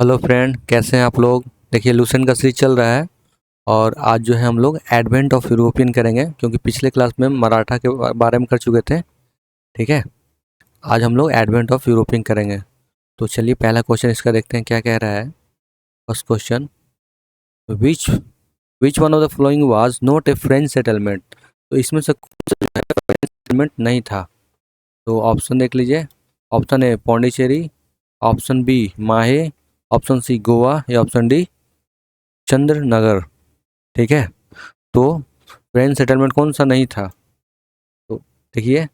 Hello friend, कैसे हैं आप लोग। देखिए, लूसेंट का सीरीज चल रहा है और आज जो है हम लोग एडवेंट ऑफ यूरोपियन करेंगे, क्योंकि पिछले क्लास में मराठा के बारे में कर चुके थे। ठीक है, आज हम लोग एडवेंट ऑफ यूरोपियन करेंगे। तो चलिए पहला क्वेश्चन इसका देखते हैं क्या कह रहा है। First question, which which one of the following was not a French settlement. तो इसमें से कौन सा जो है फ्रेंच सेटलमेंट नहीं था। तो ऑप्शन देख लीजिए। Option A Pondicherry, option B Mahe, option C Goa या ऑप्शन डी चंद्रनगर। ठीक है, तो फ्रेंच सेटलमेंट कौन सा नहीं था। तो देखिए,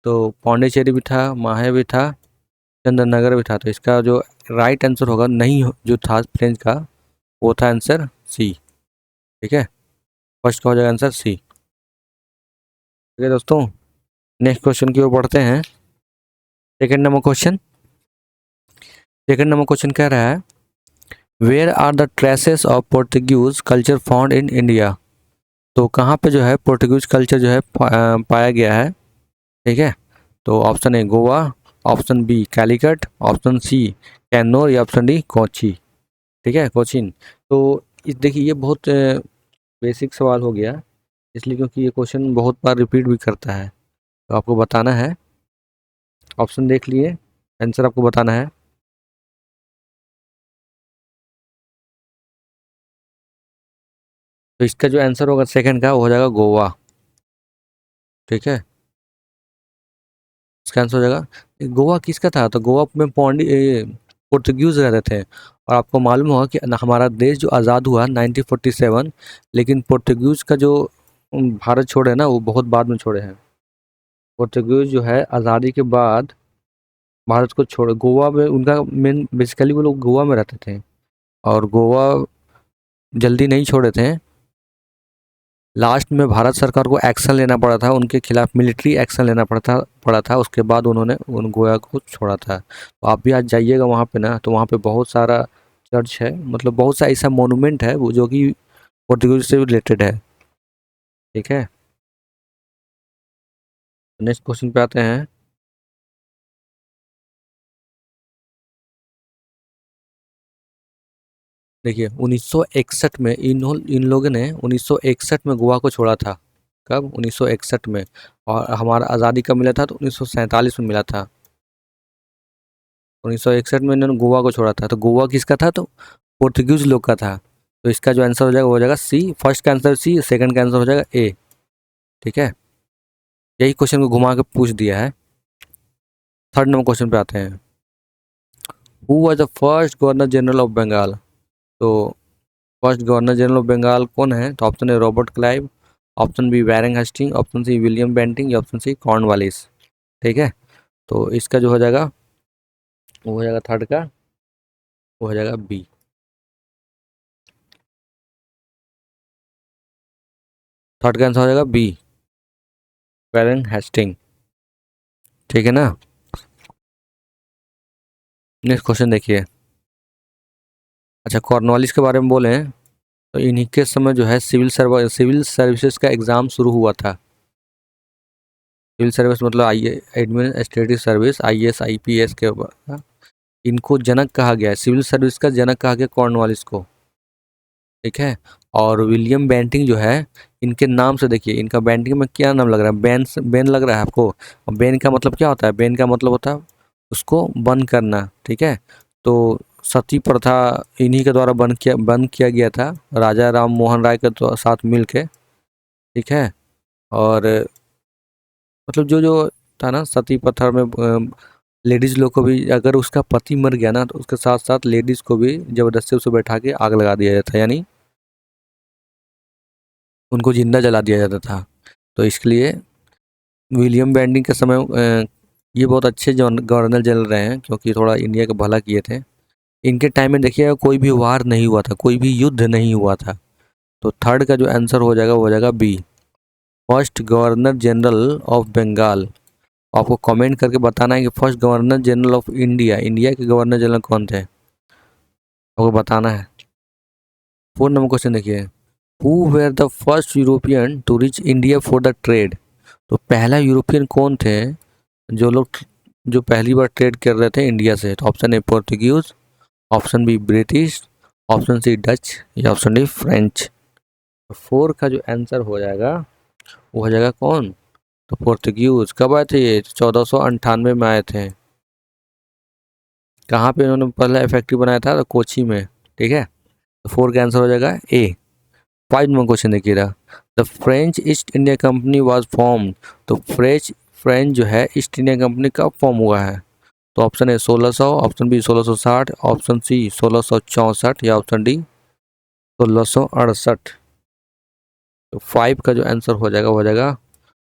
तो पौंडीचेरी भी था, माहे भी था, चंद्रनगर भी था। तो इसका जो राइट आंसर होगा नहीं जो था फ्रेंच का, वो था आंसर सी। ठीक है, फर्स्ट का हो जाएगा आंसर सी। ठीक है दोस्तों, नेक्स्ट क्वेश्चन की ओर बढ़ते हैं। सेकेंड नंबर क्वेश्चन कह रहा है, where are the traces of Portuguese culture found in India. तो कहाँ पे जो है पोर्टुगीज कल्चर जो है पाया गया है। ठीक है, तो option A Goa, option B Calicut, option C Cannanore या ऑप्शन डी कोची। ठीक है, कोचिन। तो इस देखिए, ये बहुत बेसिक सवाल हो गया, इसलिए क्योंकि ये क्वेश्चन बहुत बार रिपीट भी करता है। तो आपको बताना है, ऑप्शन देख लिए, आंसर आपको बताना है। तो इसका जो आंसर होगा सेकंड का, वो हो जाएगा गोवा। ठीक है, इसका आंसर हो जाएगा गोवा। किसका था, तो गोवा में पोर्तुगीज रहते थे। और आपको मालूम होगा कि हमारा देश जो आज़ाद हुआ 1947, लेकिन पोर्तुगीज का जो भारत छोड़े ना, वो बहुत बाद में छोड़े हैं। पोर्तुगीज जो है आज़ादी के बाद भारत को छोड़ गोवा में उनका मेन बेसिकली वो लोग गोवा में रहते थे। और गोवा जल्दी नहीं छोड़े थे। लास्ट में भारत सरकार को एक्शन लेना पड़ा था, उनके खिलाफ मिलिट्री एक्शन लेना पड़ा था। उसके बाद उन्होंने उन गोवा को छोड़ा था। तो आप भी आज जाइएगा वहाँ पे ना, तो वहाँ पे बहुत सारा चर्च है, मतलब बहुत सा ऐसा मोनूमेंट है वो जो कि पोर्टुगीज से रिलेटेड है। ठीक है, नेक्स्ट क्वेश्चन पे आते हैं। देखिए, 1961 में इन लोगों ने 1961 में गोवा को छोड़ा था। कब, 1961 में। और हमारा आज़ादी कब मिला था, तो 1947 में मिला था। 1961 में इन्होंने गोवा को छोड़ा था। तो गोवा किसका था, तो पोर्तुगीज लोग का था। तो इसका जो आंसर हो जाएगा वो हो जाएगा सी। फर्स्ट का आंसर सी, सेकंड का आंसर हो जाएगा ए। ठीक है, यही क्वेश्चन को घुमा के पूछ दिया है। थर्ड नंबर क्वेश्चन पे आते हैं। Who was the first governor general of Bengal. तो first governor general of Bengal कौन है, तो option A Robert Clive, option B Warren Hasting, option C William Bentinck या ऑप्शन सी कॉर्नवालिस। ठीक है, तो इसका जो हो जाएगा वो हो जाएगा थर्ड का, वो हो जाएगा बी। थर्ड का आंसर हो जाएगा बी, वैरेन हेस्टिंग। ठीक है ना। नेक्स्ट क्वेश्चन देखिए। अच्छा, कॉर्नवालिस के बारे में बोले हैं, तो इन्हीं के समय जो है सिविल सर्विसेज का एग्ज़ाम शुरू हुआ था। सिविल सर्विस मतलब आई एडमिनिस्ट्रेटिव सर्विस, आईएएस आईपीएस के ऊपर इनको जनक कहा गया है, सिविल सर्विस का जनक कहा गया कॉर्नवालिस को। ठीक है, और विलियम बेंटिंग जो है, इनके नाम से देखिए, इनका बेंटिंग में क्या नाम लग रहा है, बेन लग रहा है आपको। और बेन का मतलब क्या होता है, बेन का मतलब होता है उसको बंद करना। ठीक है, तो सती प्रथा इन्हीं के द्वारा बंद किया गया था, राजा राम मोहन राय के साथ मिल के। ठीक है, और मतलब जो जो था ना, सती प्रथा में लेडीज़ लोग को भी, अगर उसका पति मर गया ना, तो उसके साथ साथ लेडीज़ को भी ज़बरदस्ती उसे बैठा के आग लगा दिया जाता, यानी उनको जिंदा जला दिया जाता था। तो इसके लिए विलियम बेंटिंग के समय ये बहुत अच्छे गवर्नर जनरल रहे हैं, क्योंकि थोड़ा इंडिया का भला किए थे। इनके टाइम में देखिए कोई भी वार नहीं हुआ था, कोई भी युद्ध नहीं हुआ था। तो थर्ड का जो आंसर हो जाएगा वो हो जाएगा B, first governor general of Bengal. आपको कमेंट करके बताना है कि first governor general of India, India के गवर्नर जनरल कौन थे, आपको बताना है। फोर्थ नंबर क्वेश्चन देखिए। Who were the first European to reach India for the trade. तो पहला यूरोपियन कौन थे जो लोग जो पहली बार ट्रेड कर रहे थे इंडिया से। तो option A Portuguese, option B British, option C Dutch या ऑप्शन डी फ्रेंच। तो 4 का जो आंसर हो जाएगा वो हो जाएगा कौन? तो पोर्तुगीज। कब आए थे ये? 1498 में आए थे। कहाँ पे इन्होंने पहला फैक्ट्री बनाया था? तो कोची में। ठीक है, तो 4 का आंसर हो जाएगा ए। 5 नंबर क्वेश्चन देखिएगा, the French East India company was form. तो फ्रेंच जो है ईस्ट इंडिया कंपनी कब फॉर्म हुआ है? तो option A 1600, option B 1660, option C 1664 या ऑप्शन डी 1668। तो 5 का जो आंसर हो जाएगा वो हो जाएगा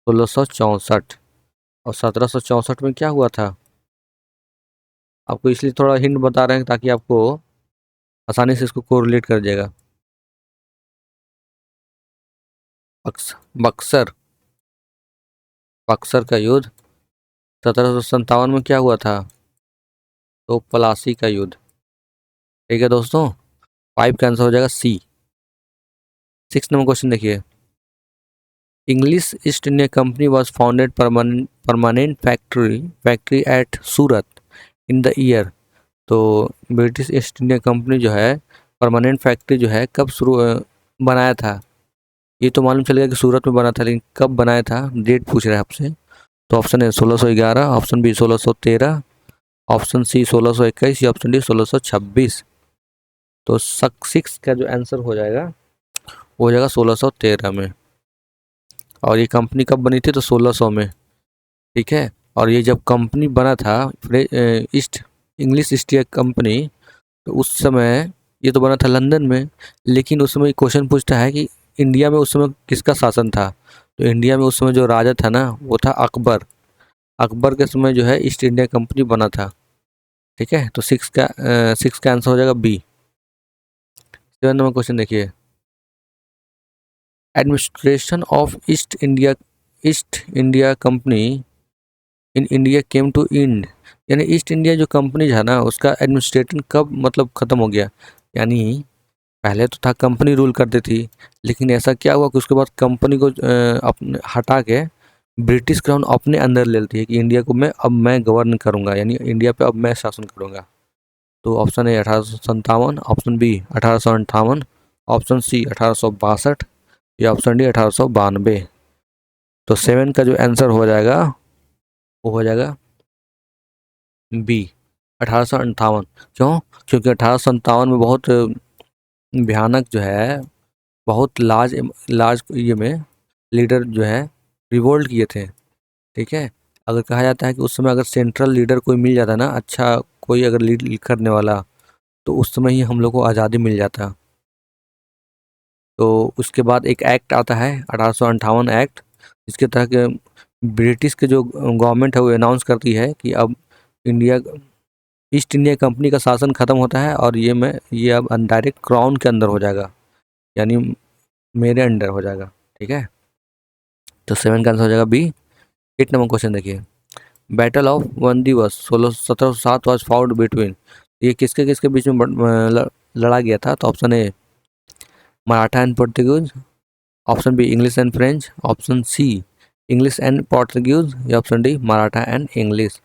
1664। और 1764 में क्या हुआ था? आपको इसलिए थोड़ा हिंट बता रहे हैं ताकि आपको आसानी से इसको कोरिलेट कर जाएगा। बक्सर, बक्सर का युद्ध 1757 में क्या हुआ था? तो प्लासी का युद्ध। ठीक है दोस्तों, 5 का आंसर हो जाएगा सी। 6 नंबर क्वेश्चन देखिए, English East India company was founded permanent factory eight Surat in the year. तो ब्रिटिश ईस्ट इंडिया कंपनी जो है परमानेंट फैक्ट्री जो है कब शुरू बनाया था? ये तो मालूम चल गया कि सूरत में बना था, लेकिन कब बनाया था डेट पूछ रहे हैं आपसे। तो ऑप्शन है 1611, ऑप्शन बी 1613, ऑप्शन सी 1621 या ऑप्शन डी 1626। तो 6 का जो आंसर हो जाएगा वो हो जाएगा 1613 में। और ये कंपनी कब बनी थी? तो 1600 में। ठीक है, और ये जब कंपनी बना था east English East India Company, तो उस समय ये तो बना था लंदन में, लेकिन उस समय क्वेश्चन पूछता है कि इंडिया में उस समय किसका शासन था? तो इंडिया में उस समय जो राजा था ना वो था अकबर। अकबर के समय जो है ईस्ट इंडिया कंपनी बना था। ठीक है, तो 6 का आंसर हो जाएगा बी। 7 नंबर क्वेश्चन देखिए, administration of East India company in India came to end. यानी ईस्ट इंडिया जो कंपनी है ना उसका एडमिनिस्ट्रेशन कब मतलब ख़त्म हो गया? यानी पहले तो था कंपनी रूल करती थी, लेकिन ऐसा क्या हुआ कि उसके बाद कंपनी को अपने हटा के ब्रिटिश क्राउन अपने अंदर ले लेती है कि इंडिया को मैं गवर्न करूंगा, यानी इंडिया पे अब मैं शासन करूंगा। तो option A 1857, option B 1858, option C 1862 या ऑप्शन डी 1892। तो 7 का जो आंसर हो जाएगा वो हो जाएगा बी 1858। क्यों? क्योंकि 1857 में बहुत भयानक जो है, बहुत लार्ज लार्ज ये में लीडर जो है रिवोल्ट किए थे। ठीक है, अगर कहा जाता है कि उस समय अगर सेंट्रल लीडर कोई मिल जाता ना, अच्छा कोई अगर लीड करने वाला, तो उस समय ही हम लोग को आज़ादी मिल जाता। तो उसके बाद एक एक्ट आता है 1858 एक्ट, जिसके तहत ब्रिटिश के जो गवर्नमेंट है वो अनाउंस करती है कि अब इंडिया ईस्ट इंडिया कंपनी का शासन खत्म होता है और ये अब डायरेक्ट क्राउन के अंदर हो जाएगा, यानी मेरे अंडर हो जाएगा। ठीक है, तो 7 का आंसर हो जाएगा बी। 8 नंबर क्वेश्चन देखिए, बैटल ऑफ वन दिवस 1707 वॉज फाउट बिटवीन। ये किसके किसके बीच में लड़ा गया था? तो option A Maratha and Portuguese, option B English and French, option C English and Portuguese या option D Maratha and English.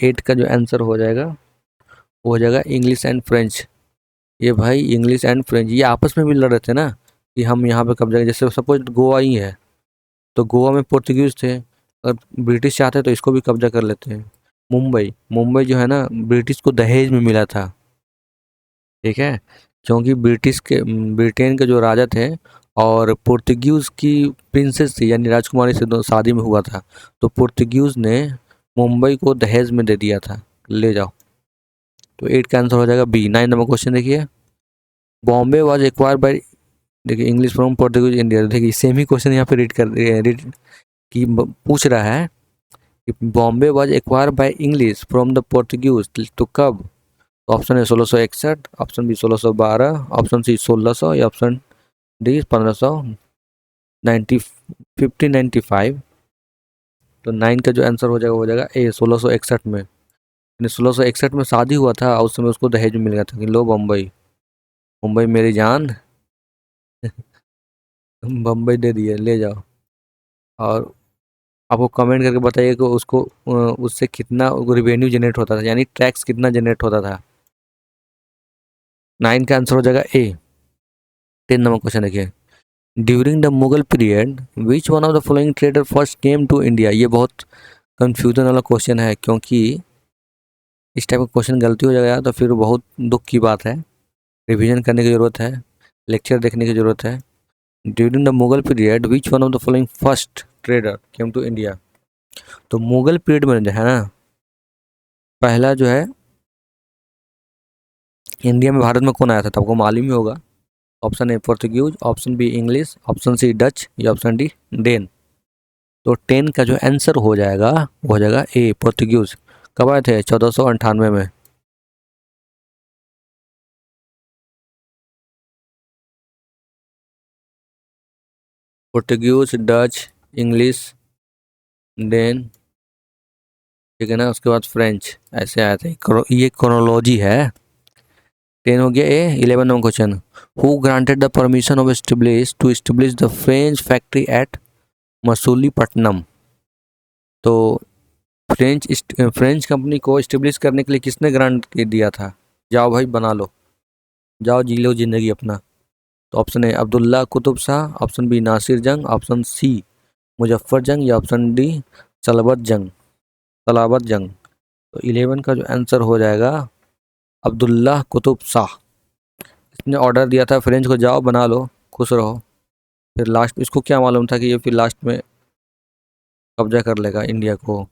8 का जो आंसर हो जाएगा वो हो जाएगा इंग्लिश एंड फ्रेंच। ये भाई इंग्लिश एंड फ्रेंच ये आपस में भी लड़ रहे थे ना कि हम यहाँ पे कब्जा, जैसे सपोज गोवा ही है तो गोवा में पोर्तुगीज थे, अगर ब्रिटिश चाहते तो इसको भी कब्जा कर लेते हैं। मुंबई मुंबई जो है ना ब्रिटिश को दहेज में मिला था। ठीक है, क्योंकि ब्रिटेन के जो राजा थे और पुर्तगीज की प्रिंसेस थी यानी राजकुमारी से शादी में हुआ था, तो पुर्तगीज ने मुंबई को दहेज में दे दिया था, ले जाओ। तो 8 का आंसर हो जाएगा बी। 9 नंबर क्वेश्चन देखिए, बॉम्बे वाज एक्वायर्ड बाय, देखिए इंग्लिश फ्रॉम पोर्तुगीज इंडिया। देखिए सेम ही क्वेश्चन यहाँ पे रीड की पूछ रहा है कि Bombay was acquired by English from the Portuguese तो कब? ऑप्शन है 1661, ऑप्शन बी 1612, ऑप्शन सी 1600 या ऑप्शन डी 1590 1595। तो 9 का जो आंसर हो जाएगा वो हो जाएगा ए 1661 में। यानी 1661 में शादी हुआ था और उस समय उसको दहेज में मिल गया था कि लो बम्बई, मुंबई मेरी जान बम्बई दे दिए, ले जाओ। और आपको कमेंट करके बताइए कि उसको उससे कितना रिवेन्यू जनरेट होता था, यानी टैक्स कितना जनरेट होता था। 9 का आंसर हो जाएगा ए। 10 नंबर क्वेश्चन देखिए, during the Mughal period which one of the following trader first came to India. ये बहुत कंफ्यूजन वाला क्वेश्चन है, क्योंकि इस टाइप का क्वेश्चन गलती हो जाएगा तो फिर बहुत दुख की बात है। रिवीजन करने की ज़रूरत है, लेक्चर देखने की ज़रूरत है। During the Mughal period which one of the following first trader came to India. तो मुगल पीरियड में जो है ना, पहला जो है इंडिया में, भारत में कौन आया था तो आपको मालूम ही होगा। Option A Portuguese, option B English, option C Dutch या ऑप्शन डी डेन। तो 10 का जो आंसर हो जाएगा वो हो जाएगा ए पोर्तुगीज। कब आए थे? 1498 में। पोर्तुगीज, डच, इंग्लिश, डेन, ठीक है ना, उसके बाद फ्रेंच, ऐसे आए थे। ये क्रोनोलॉजी है। 10 हो गया A. 11 number question, who granted the permission of establish to establish the French factory at Masulipatnam. तो फ्रेंच कंपनी को एस्टेब्लिश करने के लिए किसने ग्रांट दिया था? जाओ भाई बना लो, जाओ जी लो जिंदगी अपना। तो option A Abdullah Qutub Shah, option B Nasir Jung, option सी मुजफ्फर जंग या ऑप्शन डी सलाबत जंग। सलाबत जंग। तो 11 का जो आंसर हो जाएगा अब्दुल्ला कुतुब शाह। इसने ऑर्डर दिया था फ्रेंच को, जाओ बना लो, खुश रहो। फिर लास्ट, इसको क्या मालूम था कि ये फिर लास्ट में कब्जा कर लेगा इंडिया को।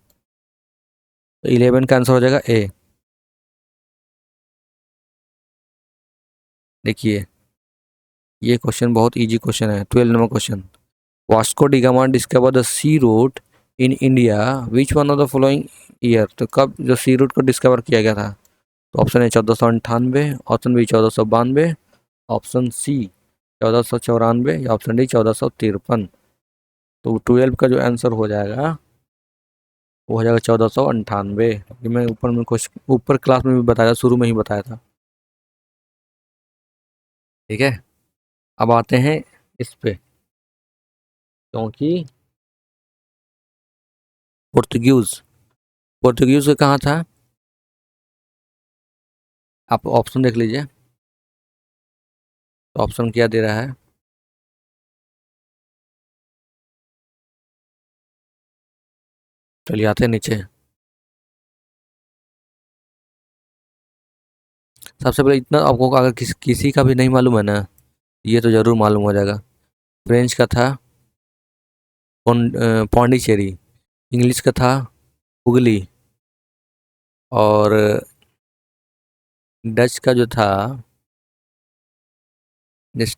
तो 11 का आंसर हो जाएगा ए। देखिए ये क्वेश्चन बहुत इजी क्वेश्चन है। 12 number question, Vasco da Gama discover the sea route in India which one of the following year. तो कब जो सी रूट को डिस्कवर किया गया था? तो option A 1498, option B 1492, option C 1494 या ऑप्शन डी 1453। तो 12 का जो आंसर हो जाएगा वो हो जाएगा 1498। मैं ऊपर में कुछ ऊपर क्लास में भी बताया, शुरू में ही बताया था। ठीक है, अब आते हैं इस पे, क्योंकि पोर्तुगीज, पोर्तुगीज का कहाँ था? आप ऑप्शन देख लीजिए, तो ऑप्शन क्या दे रहा है? चलिए आते हैं नीचे। सबसे पहले इतना आपको, अगर किसी का भी नहीं मालूम है ना, ये तो ज़रूर मालूम हो जाएगा। फ्रेंच का था पौंडीचेरी, इंग्लिश का था हुगली, और डच का जो था जिस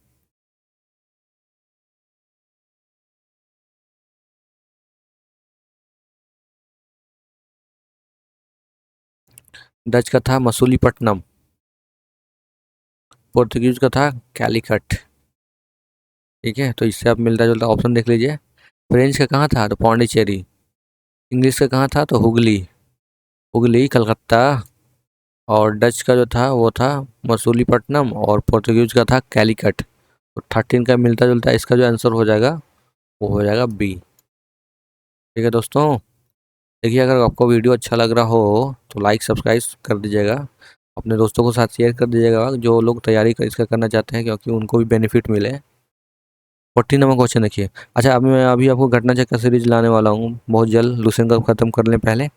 डच का था मसूलीपट्टनम, पोर्तुगीज का था कैलिकट। ठीक है, तो इससे आप मिलता जुलता ऑप्शन देख लीजिए। फ्रेंच का कहाँ था? तो पौंडीचेरी। इंग्लिश का कहाँ था? तो हुगली, हुगली कलकत्ता। और डच का जो था वो था मसूलीपट्टनम, और पोर्तुगीज का था कैलिकट। तो 13 का मिलता जुलता इसका जो आंसर हो जाएगा वो हो जाएगा बी। ठीक है दोस्तों, देखिए अगर आपको वीडियो अच्छा लग रहा हो तो लाइक सब्सक्राइब कर दीजिएगा, अपने दोस्तों को साथ शेयर कर दीजिएगा जो लोग तैयारी इसका करना चाहते हैं, क्योंकि उनको भी बेनिफिट मिले। 14 नंबर क्वेश्चन देखिए। अच्छा, अभी मैं आपको घटना चक्र सीरीज लाने वाला हूँ बहुत जल्द, लूसेंट का ख़त्म कर लें पहले।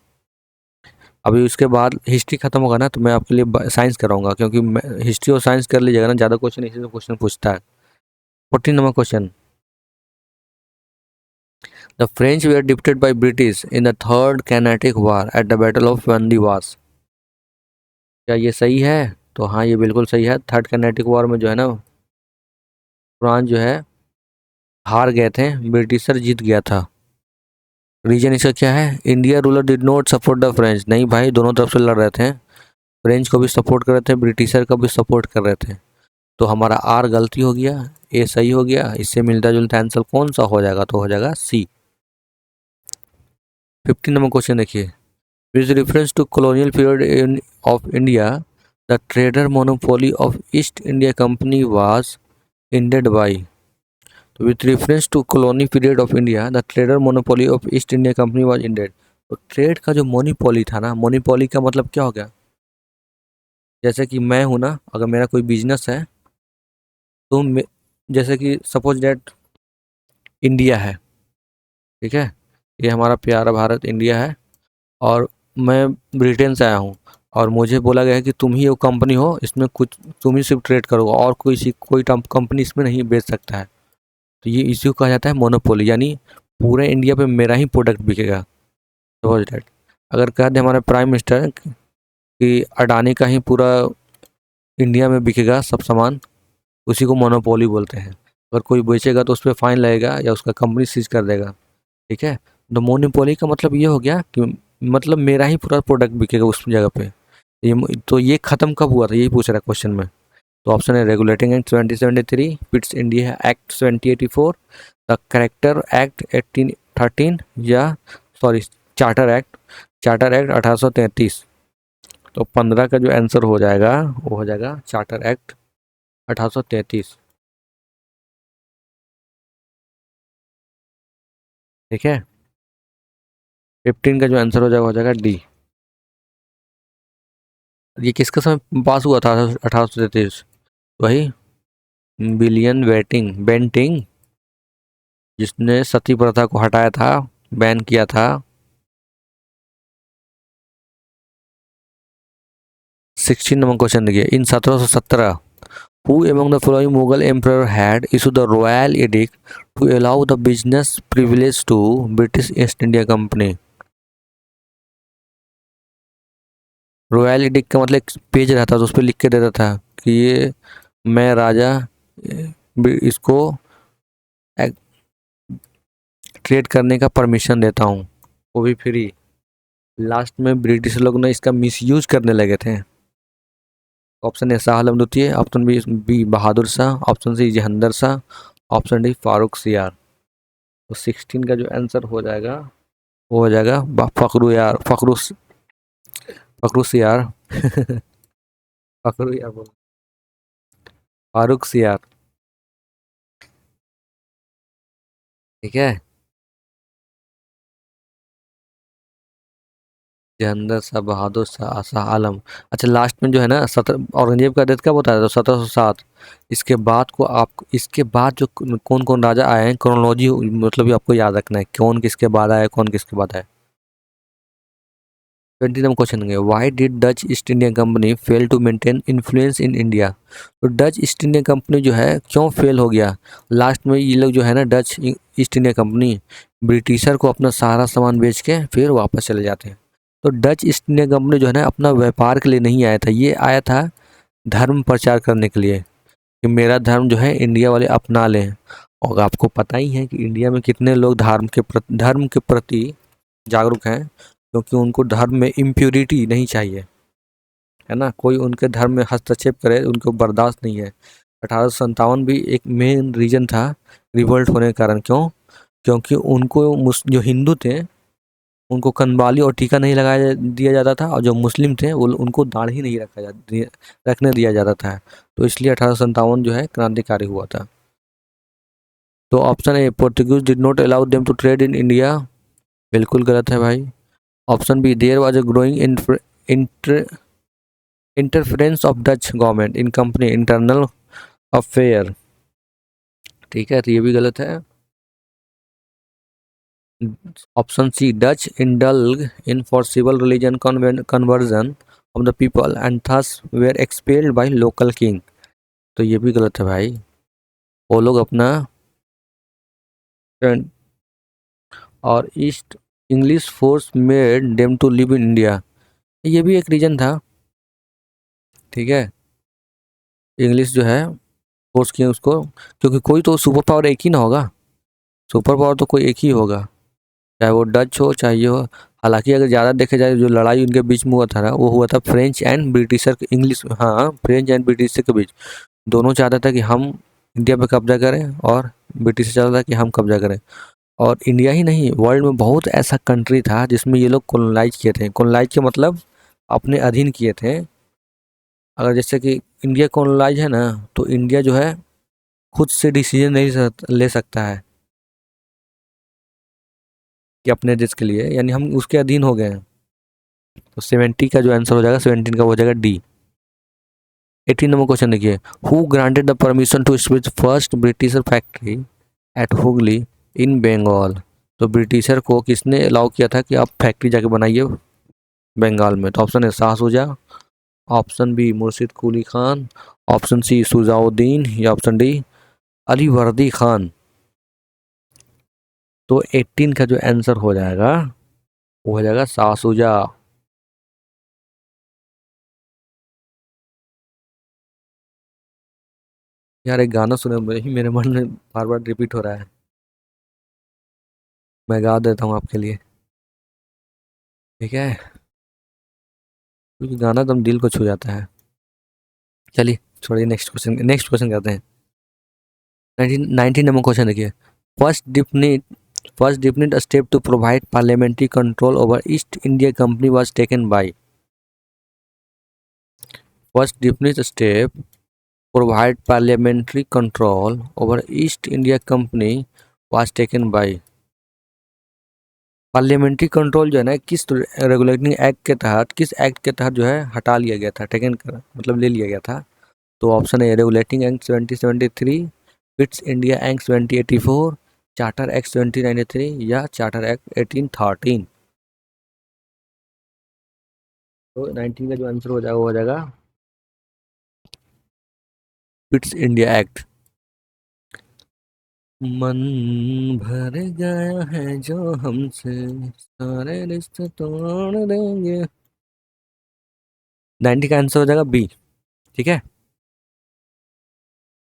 अभी उसके बाद हिस्ट्री खत्म होगा ना तो मैं आपके लिए साइंस कराऊंगा, क्योंकि हिस्ट्री और साइंस कर लीजिएगा ना, ज़्यादा क्वेश्चन इसी से क्वेश्चन पूछता है। 14 number question, the French way defeated by British in the third kinetic war at the battle of Wandiwash. क्या ये सही है? तो हाँ, ये बिल्कुल सही है। थर्ड कैनेटिक वॉर में जो है ना, फ्रांस जो है हार गए थे, ब्रिटिशर जीत गया था। रीजन इसका क्या है? India ruler did not support the French. नहीं भाई, दोनों तरफ से लड़ रहे थे, फ्रेंच को भी सपोर्ट कर रहे थे, ब्रिटिशर को भी सपोर्ट कर रहे थे। तो हमारा आर गलती हो गया, ए सही हो गया। इससे मिलता जुलता आंसर कौन सा हो जाएगा? तो हो जाएगा सी। 15 नंबर क्वेश्चन देखिए, with reference to colonial period of India the trader monopoly of East India company was ended by। तो with reference to colony period of India the trader monopoly of East India company was ended। तो trade का जो monopoly था ना, monopoly का मतलब क्या हो गया? जैसे कि मैं हूँ ना, अगर मेरा कोई बिजनेस है तो जैसे कि सपोज डेट इंडिया है, ठीक है, ये हमारा प्यारा भारत इंडिया है, और मैं ब्रिटेन से आया हूँ, और मुझे बोला गया है कि तुम ही वो कंपनी हो, इसमें कुछ तुम ही सिर्फ ट्रेड करोगे और कोई कंपनी इसमें नहीं बेच सकता है। तो ये इसी को कहा जाता है मोनोपोली, यानी पूरे इंडिया पे मेरा ही प्रोडक्ट बिकेगा। सपोज दैट अगर कह दे हमारे प्राइम मिनिस्टर कि अडानी का ही पूरा इंडिया में बिकेगा सब सामान, उसी को मोनोपोली बोलते हैं। अगर कोई बेचेगा तो उस पर फाइन लगेगा या उसका कंपनी सीज कर देगा, ठीक है। तो मोनोपोली का मतलब ये हो गया कि मतलब मेरा ही पूरा प्रोडक्ट बिकेगा उस जगह पे। तो ये खत्म कब हुआ था, यही पूछ रहा है क्वेश्चन में। तो ऑप्शन है regulating act 2073, Pitt's India act 2084, the character act 1813, या सॉरी चार्टर एक्ट 1833। तो 15 का जो आंसर हो जाएगा वो हो जाएगा चार्टर एक्ट 1833, ठीक है। 15 का जो आंसर हो जाएगा डी। ये किसके समय पास हुआ था 1833? वही विलियम बेंटिंग, जिसने सती प्रथा को हटाया था, बैन किया था। 16 नंबर क्वेश्चन देखिए, इन 1717 who among the following Mughal emperor had issued the royal edict to allow the business privilege to British East India Company? Royal addict का मतलब एक पेज रहता था, उस पर लिख के देता था कि ये मैं राजा इसको ट्रेड करने का परमिशन देता हूँ, वो भी फ्री। लास्ट में ब्रिटिश लोग ने इसका मिसयूज करने लगे थे। ऑप्शन ए शाह आलम द्वितीय, option B Bahadur Shah, option C Jahangir Shah, option D Farrukh Siyar. तो 16 का जो आंसर हो जाएगा वो हो जाएगा फखरू सियार फखरू यार बोल फारूक सियार, ठीक है। जहांगीर शाह, बहादुर शाह, शाह आलम। अच्छा लास्ट में जो है ना, औरंगजेब का डेथ कब होता है? तो 1707। इसके बाद जो कौन कौन राजा आए हैं, क्रोनोलॉजी मतलब ये आपको याद रखना है, कौन किसके बाद आया, कौन किसके बाद आया। 20 नंबर क्वेश्चन है, why did Dutch East India company fail to maintain influence in India? तो डच ईस्ट इंडिया कंपनी जो है क्यों फेल हो गया? लास्ट में ये लोग जो है ना, Dutch East India company britisher को अपना सारा सामान बेच के फिर वापस चले जाते हैं। तो डच ईस्ट इंडिया कंपनी जो है ना, अपना व्यापार के लिए नहीं आया था, ये आया था धर्म प्रचार करने के लिए, कि मेरा धर्म जो है इंडिया वाले अपना लें। और आपको पता ही है कि इंडिया में कितने लोग धर्म के प्रति जागरूक हैं, क्योंकि उनको धर्म में इम्प्योरिटी नहीं चाहिए, है ना, कोई उनके धर्म में हस्तक्षेप करे उनको बर्दाश्त नहीं है। 1857 भी एक मेन रीजन था रिवोल्ट होने के कारण। क्यों? क्योंकि उनको जो हिंदू थे उनको कनवाली और टीका नहीं लगाया दिया जाता था, और जो मुस्लिम थे वो उनको दाढ़ी नहीं रखने दिया जाता था। तो इसलिए 1857 जो है क्रांतिकारी हुआ था। तो option A Portuguese did not allow them to trade in India, बिल्कुल गलत है भाई। Option B there was a growing interference of Dutch government in company internal affair, ठीक है, तो ये भी गलत है। Option C Dutch indulge in forcible religion conversion of the people and thus were expelled by local king, तो ये भी गलत है भाई। वो लोग अपना और East English force made them to leave in India, ये भी एक रीजन था, ठीक है। इंग्लिश जो है फोर्स किए उसको, क्योंकि कोई तो सुपर पावर एक ही ना होगा, सुपर पावर तो कोई एक ही होगा, चाहे वो डच हो चाहे ये हो। हालांकि अगर ज़्यादा देखे जाए, जो लड़ाई उनके बीच में हुआ था ना, वो हुआ था फ्रेंच एंड ब्रिटिशर इंग्लिश, हाँ, फ्रेंच एंड ब्रिटिशर के बीच। दोनों चाहता था कि हम इंडिया पे कब्जा करें, और ब्रिटिश चाहता था कि हम कब्जा करें। और इंडिया ही नहीं, वर्ल्ड में बहुत ऐसा कंट्री था जिसमें ये लोग कॉलोनाइज किए थे। कॉलोनाइज के मतलब अपने अधीन किए थे। अगर जैसे कि इंडिया कॉलोनाइज है ना, तो इंडिया जो है खुद से डिसीजन नहीं ले सकता है कि अपने देश के लिए, यानी हम उसके अधीन हो गए हैं। तो 70 का जो आंसर हो जाएगा, 17 का हो जाएगा डी। 18 नंबर क्वेश्चन देखिए, who granted the permission to switch first British factory at Hooghly in Bengal. तो ब्रिटिशर को किसने अलाउ किया था कि आप फैक्ट्री जाके बनाइए बंगाल में। तो option A Shah Shuja, option B Murshid Quli Khan, option C Shujauddin या ऑप्शन डी अली वर्दी खान। तो 18 का जो आंसर हो जाएगा वो हो जाएगा शाह शुजा। यार एक गाना सुने मेरे मन में बार बार रिपीट हो रहा है, मैं गा देता हूँ आपके लिए, ठीक है, क्योंकि गाना एकदम दिल को छू जाता है। चलिए छोड़िए, नेक्स्ट क्वेश्चन करते हैं। 19 नंबर क्वेश्चन देखिए, first definite first definite step to provide parliamentary control over East India company was taken by. First definite step provide parliamentary control over East India company was taken by. Parliamentary control जो है ना, किस regulating act के तहत, किस act के तहत जो है हटा लिया गया था, टेकन कर मतलब ले लिया गया था। तो ऑप्शन है regulating act 1773, Pitt's India act 1784, charter act 1793 या चार्टर एक्ट 1813। तो 19 का जो आंसर हो जाएगा वो हो जाएगा पिट्स इंडिया एक्ट। मन भर गया है जो हमसे, सारे रिश्ते तोड़ देंगे। 90 का आंसर हो जाएगा बी, ठीक है।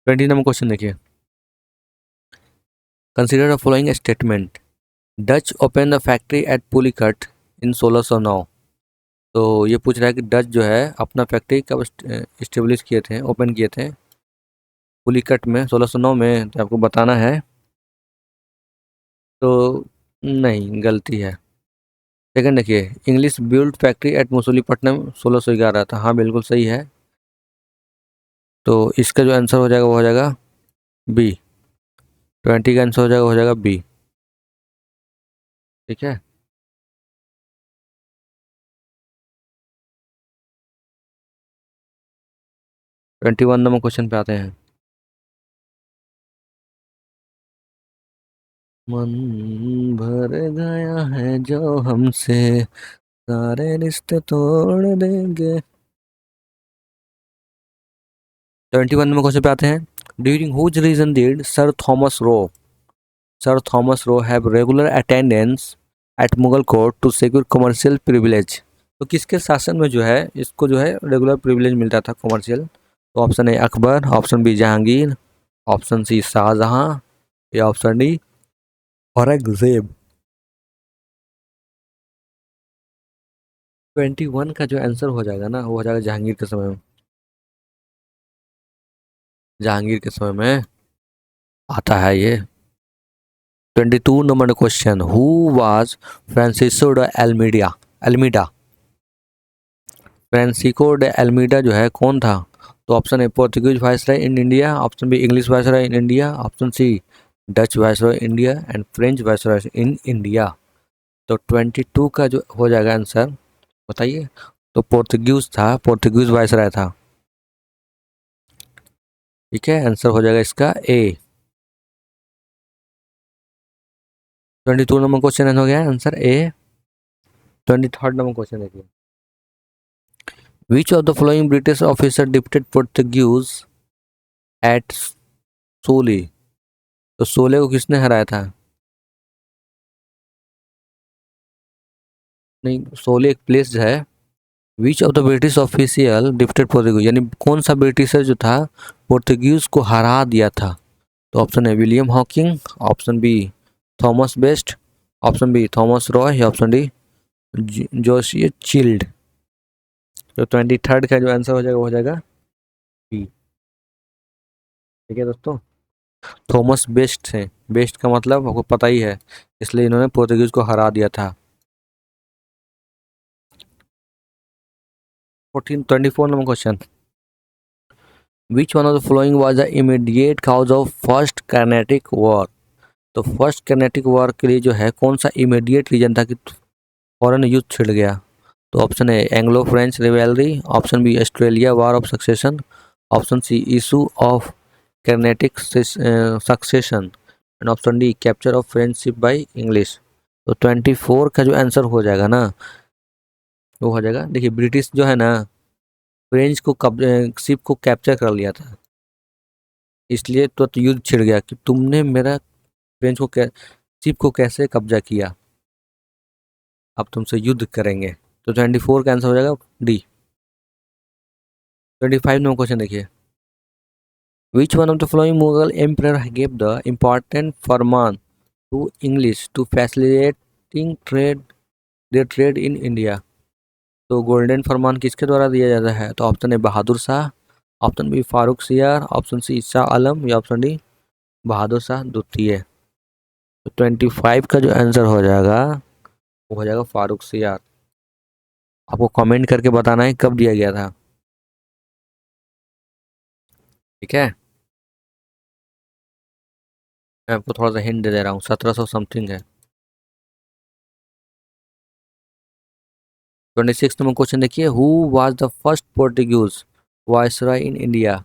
20 नंबर क्वेश्चन देखिए, consider the following statement, Dutch open the factory at Pulicat in 1609। तो ये पूछ रहा है कि डच जो है अपना फैक्ट्री कब इस्टेब्लिश किए थे, ओपन किए थे पुलिकट में 1609 में। तो आपको बताना है, तो नहीं, गलती है। सेकंड देखिए, English build factory at Masulipatnam 1611 था, हाँ बिल्कुल सही है। तो इसका जो आंसर हो जाएगा वो हो जाएगा बी। 20 का आंसर हो जाएगा बी, ठीक है। 21 नंबर क्वेश्चन पे आते हैं। मन भर गया है जो हमसे, सारे रिश्ते तोड़ देंगे। 21 नंबर क्वेश्चन पे आते हैं, during whose reign did sir Thomas Roe have regular attendance at Mughal court to secure commercial privilege. तो किसके शासन में जो है इसको जो है रेगुलर प्रिविलेज मिलता था कमर्शियल। तो option A Akbar, option B Jahangir, option C Shahjahan या ऑप्शन डी औरंगजेब। 21 का जो आंसर हो जाएगा ना वो हो जाएगा जहांगीर के समय में। जहांगीर के समय में आता है ये। 22 number question, who was Francisco ड एल्मीडा। फ्रांसिस्को ड एल्मीडा जो है कौन था। तो option A Portuguese viceroy in India, option B English viceroy in India, option C Dutch viceroy India and French viceroy in India. तो 22 का जो हो जाएगा आंसर बताइए। तो पोर्तुगीज वायसराय था, ठीक है। आंसर हो जाएगा इसका ए। 22 नंबर क्वेश्चन हो गया answer A. 23rd number question देखिए, which of the following British officer defeated Portuguese at Swally. तो सोले को किसने हराया था। नहीं, सोले एक प्लेस है। विच of the British official defeated Portuguese, यानी कौन सा ब्रिटिशर जो था पोर्तुगीज को हरा दिया था। तो ऑप्शन है William Hawking, option B Thomas Best, option B Thomas Roy या ऑप्शन डी जोशिया चिल्ड। तो 23rd का जो आंसर हो जाएगा वो हो जाएगा बी, ठीक है दोस्तों। थॉमस बेस्ट है, बेस्ट का मतलब आपको पता ही है, इसलिए इन्होंने पोर्तुगीज को हरा दिया था। 24 number question, which one of the following was the immediate cause of first Carnatic war. तो फर्स्ट कार्नेटिक वॉर के लिए जो है कौन सा इमीडिएट रीजन था कि फौरन युद्ध छिड़ गया। तो ऑप्शन है Anglo French rivalry, option B Australia war of succession, option C issue of Carnatic succession and option D capture of friendship by English. तो 24 का जो आंसर हो जाएगा ना वो हो जाएगा, देखिए ब्रिटिश जो है ना फ्रेंच को शिप को कैप्चर कर लिया था, इसलिए तो युद्ध छिड़ गया कि तुमने मेरा फ्रेंच को शिप को कैसे कब्जा किया, अब तुमसे युद्ध करेंगे। तो 24 का आंसर हो जाएगा डी। 25 नंबर क्वेश्चन देखिए, which one of the following Mughal emperor gave the important farman to English to facilitating trade in India. तो गोल्डन फरमान किसके द्वारा दिया जाता है? तो option A Bahadur Shah, option B Farrukh Siyar, option सी शाह आलम या ऑप्शन डी बहादुर शाह द्वितीय। तो 25 का जो आंसर हो जाएगा वो हो जाएगा फारूक सियार। आपको कमेंट करके बताना है कब दिया गया था, ठीक है। मैं आपको थोड़ा सा हिंट दे रहा हूँ, 1700 समथिंग है। 26 नंबर क्वेश्चन देखिए, who was the first Portuguese viceroy in India.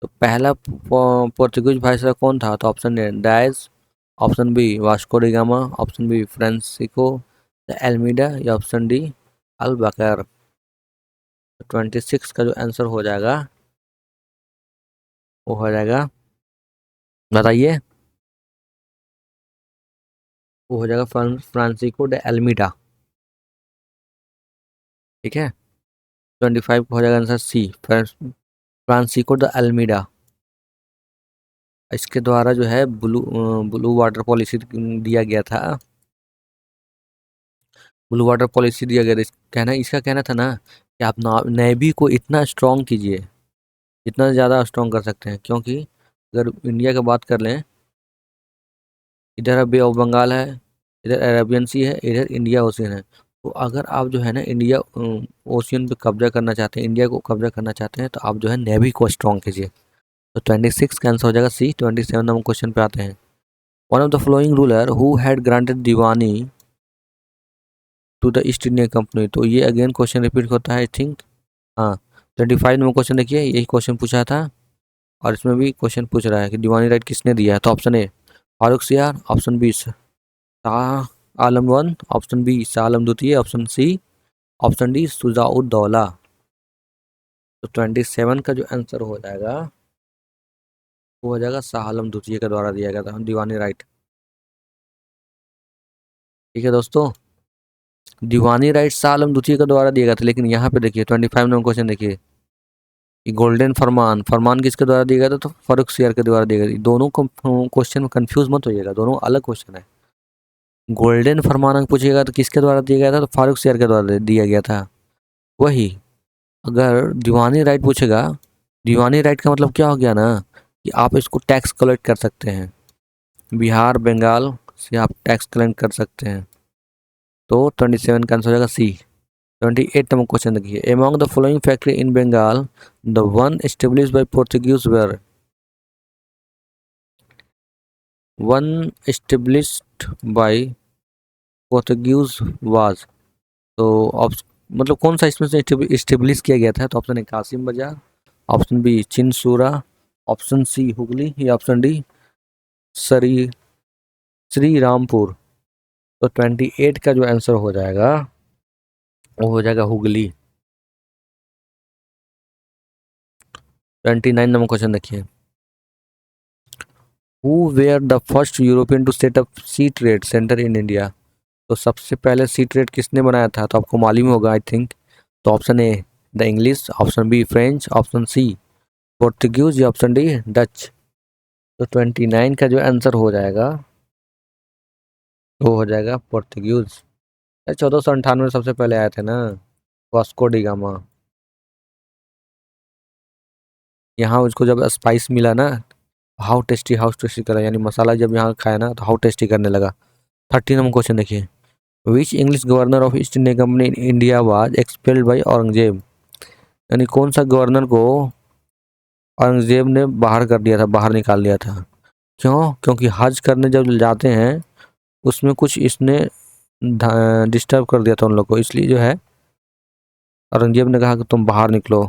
तो पहला पोर्टुगीज वायसरॉय कौन था? तो option A Dias, option B Vasco da Gama, option B Francisco de Almeida या ऑप्शन डी अल बकर। 26 का जो आंसर हो जाएगा वो हो जाएगा, बताइए, वो हो जाएगा फ्रांसिस्को द एल्मीडा, ठीक है। 25 हो जाएगा आंसर सी फ्रांसिस्को द एल्मीडा। इसके द्वारा जो है ब्लू वाटर पॉलिसी दिया गया था, ब्लू वाटर पॉलिसी दिया गया था। इसका कहना था ना कि आप नेवी को इतना स्ट्रॉन्ग कीजिए, जितना ज़्यादा स्ट्रॉन्ग कर सकते हैं, क्योंकि अगर इंडिया की बात कर लें, इधर बे ऑफ बंगाल है, इधर अरेबियन सी है, इधर इंडिया ओशियन है। तो अगर आप जो है ना इंडिया ओशियन पे कब्जा करना चाहते हैं, इंडिया को कब्जा करना चाहते हैं, तो आप जो है नेवी को स्ट्रॉन्ग कीजिए। तो 26 का आंसर हो जाएगा सी। 27 नंबर क्वेश्चन पे आते हैं, one of the following ruler who had granted diwani to the East India Company. तो ये अगेन क्वेश्चन रिपीट होता है आई थिंक, हाँ। 25 नंबर क्वेश्चन देखिए, यही क्वेश्चन पूछा था और इसमें भी क्वेश्चन पूछ रहा है कि दीवानी राइट किसने दिया है। तो option A Farrukh Siyar, option B Shah Alam one, option B Shah Alam द्वितीय, option C option D Shujauddaula. तो 27 का जो आंसर हो जाएगा वो हो जाएगा शाह आलम द्वितीय के द्वारा दिया गया था दीवानी राइट, ठीक है दोस्तों। दीवानी राइट शाह आलम द्वितीय के द्वारा दिया गया था, लेकिन यहाँ पे देखिए 25 नंबर क्वेश्चन देखिए, गोल्डन फरमान, फरमान किसके द्वारा दिया गया था? तो फारूक सियार के द्वारा दिया गया था। दोनों क्वेश्चन में कंफ्यूज मत होइएगा, दोनों अलग क्वेश्चन है। गोल्डन फरमान पूछिएगा तो किसके द्वारा दिया गया था? तो फारूक सियार के द्वारा दिया गया था। वही अगर दीवानी राइट पूछेगा, दीवानी राइट का मतलब क्या हो गया ना कि आप इसको टैक्स कलेक्ट कर सकते हैं, बिहार बंगाल से आप टैक्स कलेक्ट कर सकते हैं। तो 27 का आंसर हो जाएगा सी। 28 नंबर क्वेश्चन देखिए, among the following factory in Bengal the one establish by Portuguese were. One established by Portuguese was. तो मतलब कौन सा इसमें से इस्टेब्लिश किया गया था? तो option A Kasim Bazar, option B Chinsura, option C Hooghly या ऑप्शन डी श्री श्री रामपुर। तो 28 का जो आंसर हो जाएगा वो हो जाएगा हुगली। 29 नंबर क्वेश्चन देखिए, who were the first European to set up sea trade centre in India. तो सबसे पहले सी ट्रेड किसने बनाया था? तो आपको मालूम होगा आई थिंक। तो option A the English, option B French, option C Portuguese या ऑप्शन डी डच। तो 29 का जो आंसर हो जाएगा वो हो जाएगा पोर्टुगीज। 1498 में सबसे पहले आए थे ना वास्को डी गामा। यहाँ उसको जब स्पाइस मिला ना, हाउ टेस्टी करा, यानी मसाला जब यहाँ खाया ना तो हाउ टेस्टी करने लगा। 30 नंबर क्वेश्चन देखिए, which English governor of East India company in India was expelled by Aurangzeb. यानी कौन सा गवर्नर को औरंगजेब ने बाहर कर दिया था, बाहर निकाल दिया था? क्यों? क्योंकि हज करने जब जाते हैं उसमें कुछ इसने डिस्टर्ब कर दिया था उन लोग को, इसलिए जो है औरंगजेब ने कहा कि तुम बाहर निकलो।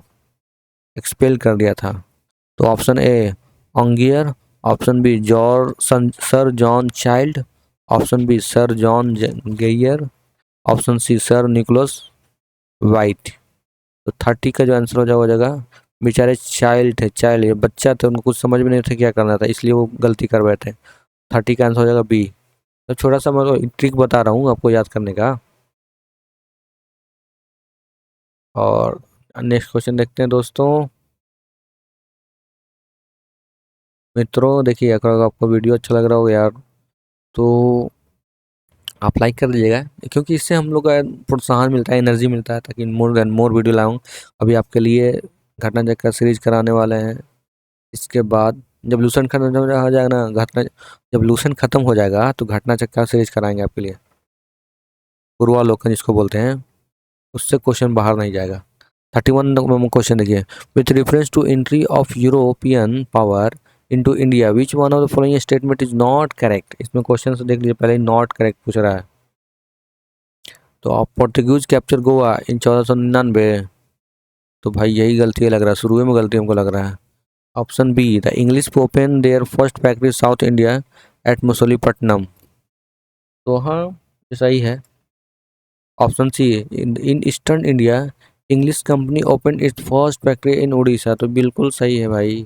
एक्सपेल कर दिया था। तो option A Aungier, option B sir John Child, option B sir John Gayer, option C sir Nicholas Waite. तो 30 का जो आंसर हो जाएगा बेचारे चाइल्ड थे, चाइल्ड ये बच्चा थे, उनको कुछ समझ में नहीं था क्या करना था, इसलिए वो गलती कर बैठे। 30 का आंसर हो जाएगा बी। तो छोटा सा मैं ट्रिक बता रहा हूँ आपको याद करने का। और नेक्स्ट क्वेश्चन देखते हैं दोस्तों। मित्रों देखिए, अगर आपको वीडियो अच्छा लग रहा हो यार तो आप लाइक कर दीजिएगा, क्योंकि इससे हम लोग का प्रोत्साहन मिलता है, एनर्जी मिलता है, ताकि मोर देन मोर वीडियो लाऊं। अभी आपके लिए घटना चक्कर सीरीज कराने वाले हैं। इसके बाद जब लूसेंट खत्म हो जाएगा ना, घटना जब लूसेंट खत्म हो जाएगा तो घटना चक्कर सीरीज कराएंगे आपके लिए, पूर्वालोकन जिसको बोलते हैं। उससे क्वेश्चन बाहर नहीं जाएगा। 31 क्वेश्चन देखिए, with reference to entry of European power into India which one of the following statement is not correct. इसमें क्वेश्चन से देख लीजिए, पहले नॉट करेक्ट पूछ रहा है। तो आप पोर्टुगीज कैप्चर गोवा इन 1499, तो भाई यही गलती लग रहा है, शुरू में गलती हमको लग रहा है। Option B the English open their first factory south India at Masulipatnam, तो हाँ ये सही है। Option C in eastern India English company open its first factory in Orissa, तो बिल्कुल सही है भाई।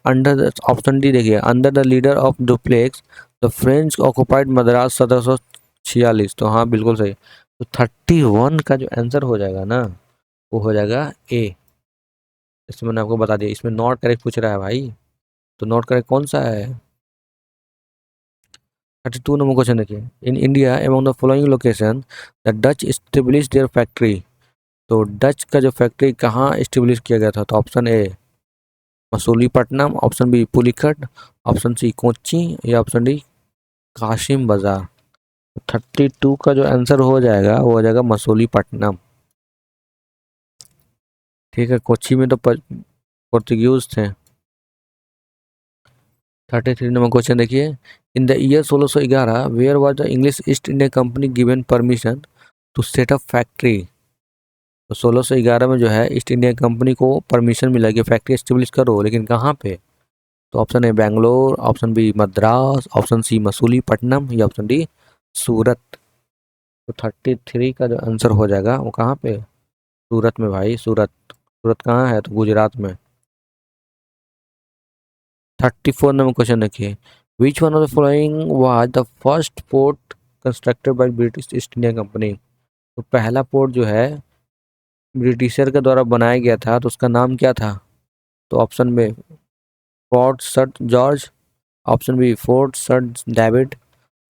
अंडर ऑप्शन डी देखिए, under the leader of Dupleix the French occupied Madras 1746, तो हाँ बिल्कुल सही। तो 31 का जो आंसर हो जाएगा ना वो हो जाएगा ए। इसमें मैंने आपको बता दिया, इसमें नॉट करेक्ट पूछ रहा है भाई, तो नॉट करेक्ट कौन सा है। 32 नंबर क्वेश्चन देखिए, in India among the following location the Dutch establish their factory, तो डच का जो फैक्ट्री कहाँ स्टेब्लिश किया गया था, तो option A Masulipatnam, option B Pulicat, option C Kochi, या ऑप्शन डी काशिम बाजार। 32 का जो आंसर हो जाएगा वो हो जाएगा मसूलीपट्टनम। ठीक है, कोच्चि में तो पोर्तुगीज थे। 33 नंबर क्वेश्चन देखिए, in the year 1611 where was the English East India Company given permission to set up factory, तो 1611 में जो है ईस्ट इंडिया कंपनी को परमिशन मिला कि फैक्ट्री एस्टेब्लिश करो, लेकिन कहाँ पे। तो option A Bangalore, option B Madras, option C Masulipatnam, या ऑप्शन डी सूरत। तो 33 का जो आंसर हो जाएगा वो कहाँ पे, सूरत में भाई, सूरत। सूरत कहाँ है, तो गुजरात में। 34 नंबर क्वेश्चन देखिए, which one of the following was the first port constructed by British east India Company, तो पहला पोर्ट जो है ब्रिटिशर के द्वारा बनाया गया था, तो उसका नाम क्या था। तो ऑप्शन में फोर्ट सट जॉर्ज, ऑप्शन बी फोर्ट सट डेविड,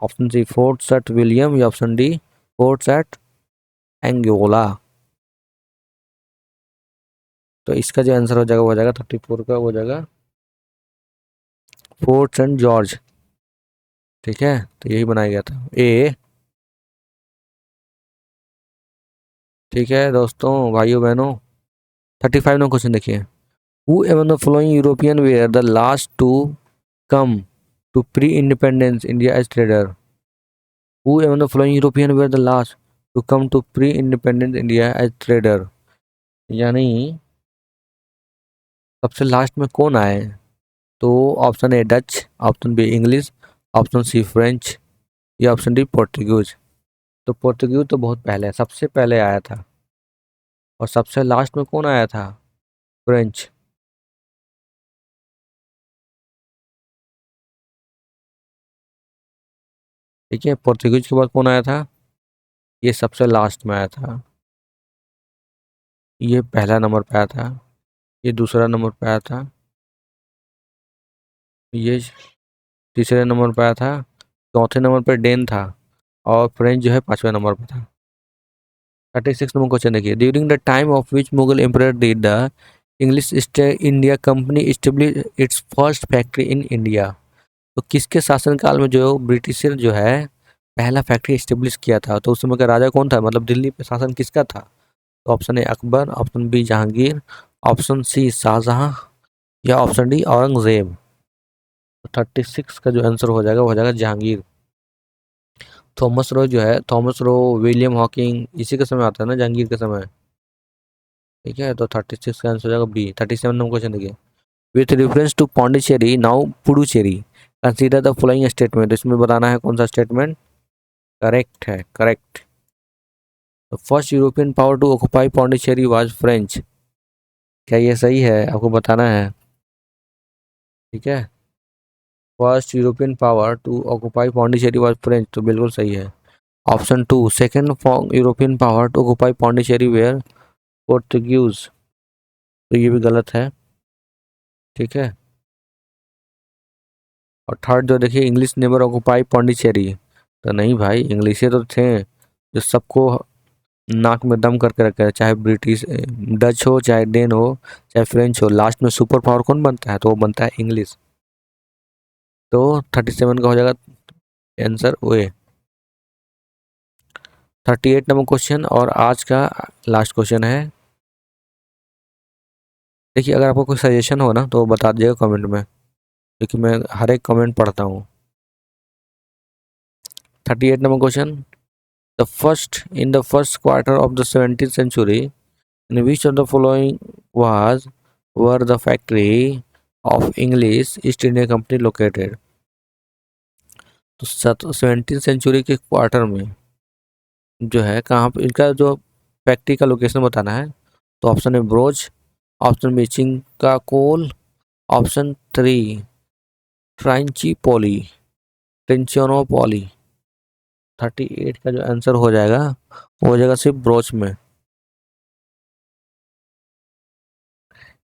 ऑप्शन सी फोर्ट सट विलियम, या ऑप्शन डी फोर्ट सट एंगोला। तो इसका जो आंसर हो जाएगा वो हो जाएगा 34 का, हो जाएगा फोर्ट सेंट जॉर्ज। ठीक है, तो यही बनाया गया था ए। ठीक है दोस्तों, भाइयों बहनों, 35 नंबर क्वेश्चन देखिए, who among the following European were the last to come to pre independence India as trader, who among the following European were the last to come to pre independence India as trader, यानी सबसे लास्ट में कौन आए। तो option A Dutch, option B English, option C French, या option D Portuguese. तो Portuguese तो बहुत पहले, सबसे पहले आया था, और सबसे लास्ट में कौन आया था, फ्रेंच। ठीक है, पोर्तुगीज के बाद कौन आया था, ये सबसे लास्ट में आया था। ये पहला नंबर पे आया था, ये दूसरा नंबर पे आया था, ये तीसरे नंबर पे आया था, चौथे नंबर पे डेन था, और फ्रेंच जो है 5वें नंबर पे था। 36 नंबर क्वेश्चन देखिए, during the time of which Mughal emperor did the English East India company establish it's first factory in India, तो किसके शासनकाल में जो ब्रिटिशर जो है पहला फैक्ट्री इस्टेब्लिश किया था, तो उस समय का राजा कौन था, मतलब दिल्ली पे शासन किसका था। तो option A Akbar, option B Jahangir, option C Shahjahan, या ऑप्शन डी औरंगजेब। तो 36 का जो आंसर हो जाएगा वो हो जाएगा जहांगीर। थॉमस रो जो है, थॉमस रो, विलियम हॉकिंग, इसी के समय आता है ना जहांगीर के समय। ठीक है, तो 36 का आंसर हो जाएगा बी। 37 नंबर क्वेश्चन देखिए, with reference to Pondicherry now Puducherry consider the following statement. इसमें बताना है कौन सा स्टेटमेंट करेक्ट है। Correct. The first European power to occupy Pondicherry was French. क्या ये सही है? आपको बताना है। ठीक है, first European power to occupy Pondicherry was French, तो बिल्कुल सही है। Option two, second European power to occupy Pondicherry were Portuguese, तो ये भी गलत है। ठीक है, और थर्ड जो देखिए, इंग्लिश नेवर ऑक्युपाई पौंडीचेरी, तो नहीं भाई, इंग्लिश तो थे जो सबको नाक में दम करके रखे हैं, चाहे ब्रिटिश डच हो, चाहे डेन हो, चाहे फ्रेंच हो, लास्ट में सुपर पावर कौन बनता है? तो वो बनता है इंग्लिश। तो 37 का हो जाएगा आंसर ओ। 38 नंबर क्वेश्चन और आज का लास्ट क्वेश्चन है। देखिए, अगर आपको कोई सजेशन हो ना तो बता दीजिएगा कमेंट में, क्योंकि मैं हर एक कमेंट पढ़ता हूँ। 38 number question, the first in the first quarter of the 17th century in which of the following was where the factory of English East India Company located. तो 17th सेंचुरी के quarter में जो है कहाँ पे इनका जो फैक्ट्री का लोकेशन बताना है। तो ऑप्शन है Broach, option B Chicacole, option three Trichinopoly, Trichinopoly. 38 का जो आंसर हो जाएगा वो हो जाएगा सिर्फ ब्रोच में,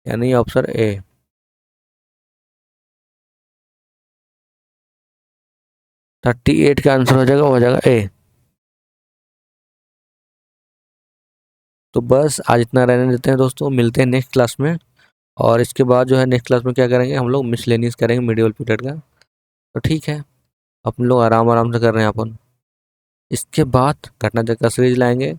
यानी ऑप्शन ए। 38 का आंसर हो जाएगा ए। तो बस आज इतना रहने देते हैं दोस्तों, मिलते हैं नेक्स्ट क्लास में। और इसके बाद जो है नेक्स्ट क्लास में क्या करेंगे, हम लोग मिसलेनियस करेंगे मिडिवल पीरियड का। तो ठीक है, अपन लोग आराम आराम से कर रहे हैं अपन। इसके बाद घटना चक्र सीरीज लाएंगे,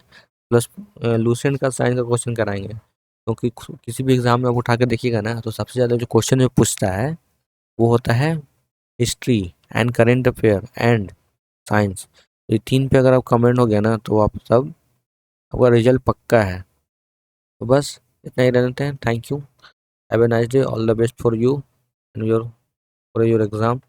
प्लस लूसेंट का साइंस का क्वेश्चन कराएंगे, क्योंकि किसी भी एग्जाम में आप उठा के देखिएगा ना तो सबसे ज़्यादा जो क्वेश्चन जो पूछता है वो होता है history and current affair and science. ये तीन पे अगर आप कमेंट हो गया ना तो आप सब, आपका रिजल्ट पक्का है। तो बस इतना ही रहते हैं। Thank you, have a nice day, all the best for you and your for your exam.